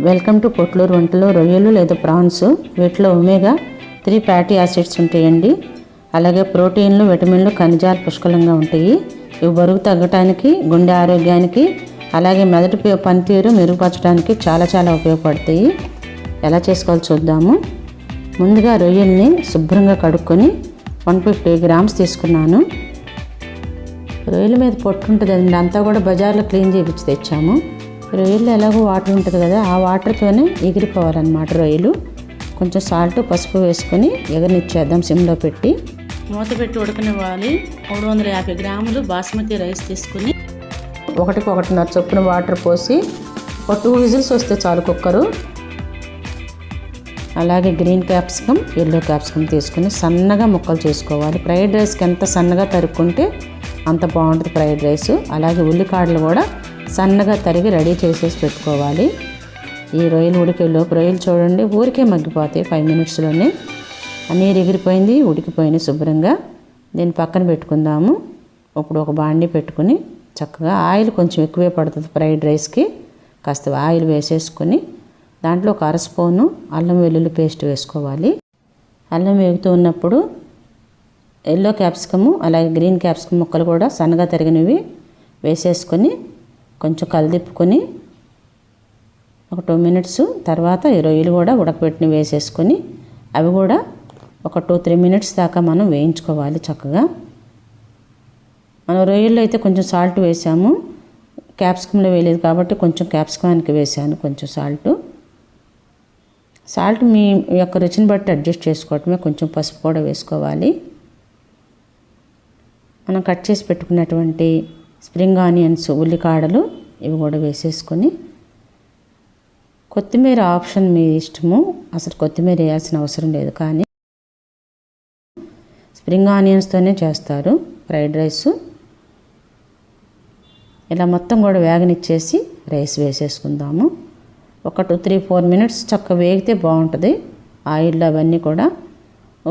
Welcome to Potluru వంటలు. రొయ్యలు లేదా ప్రాన్స్, వీటిలో ఒమేగా 3 ఫ్యాటీ యాసిడ్స్ ఉంటాయండి. అలాగే ప్రోటీన్లు, విటమిన్లు, ఖనిజాలు పుష్కలంగా ఉంటాయి. ఇవి బరువు తగ్గడానికి, గుండె ఆరోగ్యానికి, అలాగే మెదడు పనితీరు మెరుగుపరచడానికి చాలా ఉపయోగపడతాయి. ఎలా చేసుకోవాలో చూద్దాము. ముందుగా రొయ్యల్ని శుభ్రంగా కడుక్కొని 150 గ్రామ్స్ తీసుకున్నాను. రొయ్యల మీద పొట్టు ఉంటుందండి, అంతా కూడా బజార్లో క్లీన్ చేయించి తెచ్చాము. రొయ్యల్లో ఎలాగో వాటర్ ఉంటుంది కదా, ఆ వాటర్తోనే ఎగిరిపోవాలన్నమాట రొయ్యలు. కొంచెం సాల్ట్, పసుపు వేసుకొని ఎగరనిచ్చేద్దాం సిమ్లో పెట్టి. మూత పెట్టి ఉడకనివ్వాలి. 350 గ్రాములు బాస్మతి రైస్ తీసుకుని 1-1.5 చొప్పున వాటర్ పోసి 2 విజిల్స్ వస్తే చాలు కుక్కరు. అలాగే గ్రీన్ క్యాప్సికమ్, ఎల్లో క్యాప్సికమ్ తీసుకుని సన్నగా ముక్కలు చేసుకోవాలి. ఫ్రైడ్ రైస్కి ఎంత సన్నగా తరుక్కుంటే అంత బాగుంటుంది ఫ్రైడ్ రైస్. అలాగే ఉల్లికాడలు కూడా సన్నగా తరిగి రెడీ చేసేసి పెట్టుకోవాలి. ఈ రొయ్యలు ఉడికేలోపు రొయ్యలు చూడండి ఊరికే మగ్గిపోతాయి 5 మినిట్స్లోనే. నీరు ఎగిరిపోయింది, ఉడికిపోయింది శుభ్రంగా. దీన్ని పక్కన పెట్టుకుందాము. ఇప్పుడు ఒక బాండీ పెట్టుకుని చక్కగా ఆయిల్ కొంచెం ఎక్కువే పడుతుంది ఫ్రైడ్ రైస్కి. కాస్త ఆయిల్ వేసేసుకొని దాంట్లో 1/2 స్పూను అల్లం వెల్లుల్లి పేస్ట్ వేసుకోవాలి. అల్లం వేగుతూ ఉన్నప్పుడు ఎల్లో క్యాప్సికము అలాగే గ్రీన్ క్యాప్సికమ్ ముక్కలు కూడా సన్నగా తరిగినవి వేసేసుకొని కొంచెం కలిదిప్పుకొని ఒక 2 మినిట్స్ తర్వాత ఈ రొయ్యలు కూడా ఉడకబెట్టిన వేసేసుకొని అవి కూడా ఒక 2-3 మినిట్స్ దాకా మనం వేయించుకోవాలి చక్కగా. మనం రొయ్యల్లో అయితే కొంచెం సాల్ట్ వేసాము, క్యాప్సికంలో వేయలేదు కాబట్టి కొంచెం క్యాప్సికానికి వేసాను కొంచెం సాల్ట్ మీ యొక్క రుచిని బట్టి అడ్జస్ట్ చేసుకోవటమే. కొంచెం పసుపు కూడా వేసుకోవాలి. మనం కట్ చేసి పెట్టుకున్నటువంటి స్ప్రింగ్ ఆనియన్స్, ఉల్లికాడలు ఇవి కూడా వేసేసుకొని కొత్తిమీర ఆప్షన్ మీ ఇష్టము, అసలు కొత్తిమీర వేయాల్సిన అవసరం లేదు. కానీ స్ప్రింగ్ ఆనియన్స్తోనే చేస్తారు ఫ్రైడ్ రైస్. ఇలా మొత్తం కూడా వేగనిచ్చేసి రైస్ వేసేసుకుందాము. ఒక 2-3-4 మినిట్స్ చక్కగా వేగితే బాగుంటుంది ఆయిల్లో అవన్నీ కూడా.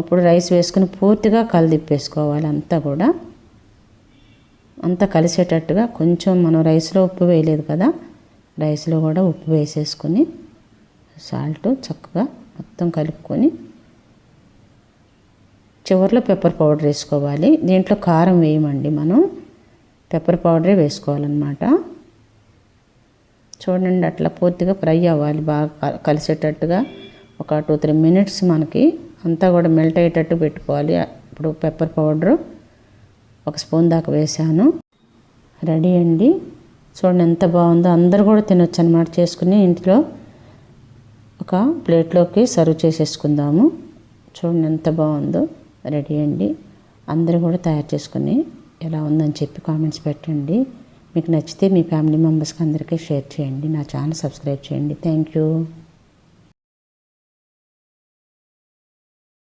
ఇప్పుడు రైస్ వేసుకుని పూర్తిగా కలిదిప్పేసుకోవాలి. అంతా కలిసేటట్టుగా కొంచెం మనం రైస్లో ఉప్పు వేయలేదు కదా, రైస్లో కూడా ఉప్పు వేసేసుకొని సాల్ట్ చక్కగా మొత్తం కలుపుకొని చివరిలో పెప్పర్ పౌడర్ వేసుకోవాలి. దీంట్లో కారం వేయమండి, మనం పెప్పర్ పౌడరే వేసుకోవాలన్నమాట. చూడండి అట్లా పూర్తిగా ఫ్రై అవ్వాలి, బాగా కలిసేటట్టుగా. ఒక 2-3 మినిట్స్ మనకి అంతా కూడా మెల్ట్ అయ్యేటట్టు పెట్టుకోవాలి. ఇప్పుడు పెప్పర్ పౌడరు 1 స్పూన్ దాకా వేసాను. రెడీ అండి. చూడండి ఎంత బాగుందో. అందరు కూడా తినొచ్చు అన్నమాట. చేసుకుని ఇంట్లో ఒక ప్లేట్లోకి సర్వ్ చేసేసుకుందాము. చూడండి ఎంత బాగుందో. రెడీ అండి. అందరూ కూడా తయారు చేసుకుని ఎలా ఉందని చెప్పి కామెంట్స్ పెట్టండి. మీకు నచ్చితే మీ ఫ్యామిలీ మెంబర్స్కి అందరికీ షేర్ చేయండి. నా ఛానల్ సబ్స్క్రైబ్ చేయండి. Thank you.